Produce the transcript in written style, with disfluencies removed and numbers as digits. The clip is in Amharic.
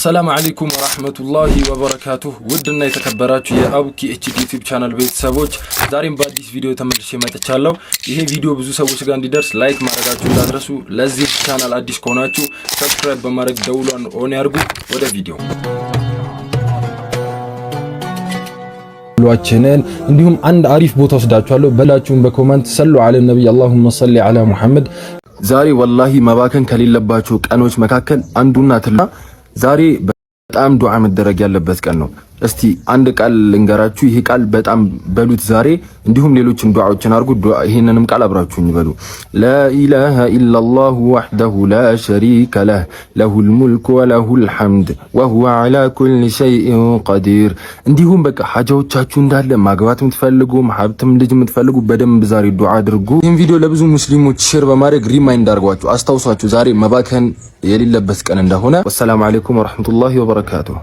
ሰላም አለይኩም ወራህመቱላሂ ወበረካቱሁ ውድና የተከበራችሁ የአቡኪ ኤችዲ ዩቲዩብ ቻናል ቤተሰቦች ዛሬም በአዲስ ቪዲዮ ተመልሼ መጥቻለሁ። ይሄ ቪዲዮ ብዙ ሰዎች ጋር እንዲደርስ ላይክ ማድረጋችሁ እንዳትረሱ። ለዚህ ቻናል አዲስ ከሆናችሁ ሰብስክራይብ በማድረግ ደውሏን ኦን ያርጉ። ወደ ቪዲዮ ሏችንን እንዲሁም አንድ አሪፍ ቦታ ወስዳችኋለሁ። በላችሁን በኮሜንት ሰሉ ዐለ ነብይ አላሁመ ሰሊ ዐላ ሙሐመድ። ዛሬ ወላሂ መባከን ከሌለባችሁ ቀኖች መካከል አንዱና ትልቁ ዛሬ በጣም ዱዓ መደረግ ያለበት ቀን ነው። እስቲ አንድ ቃል ልንገራችሁ። ይሄ ቃል በጣም በሉት ዛሬ፣ እንዲሁም ሌሎችን ዱዓዎችን አድርጉ። ይሄንንም ቃል አብራችሁኝ በሉ። ላኢላሃ ኢላላሁ ወህደሁ ላ ሸሪከ ለህ ለሁል ሙልኩ ወለሁል ሐምድ ወሁወ ዐላ ኩሊ ሸይኢን ቀዲር። እንዲሁም በቃ ሐጃዎቻችሁ እንዳለ ማግባት የምትፈልጉም ሀብትም ልጅ የምትፈልጉ በደንብ ዛሬ ዱዓ አድርጉ። ይሄን ቪዲዮ ለብዙ ሙስሊሞች ሼር በማድረግ ሪማይንድ አድርጓችሁ አስታውሷችሁ ዛሬ መባከን የሌለበት ቀን እንደሆነ። ወሰላሙ አለይኩም ወራህመቱላሂ ወበረካቱሁ።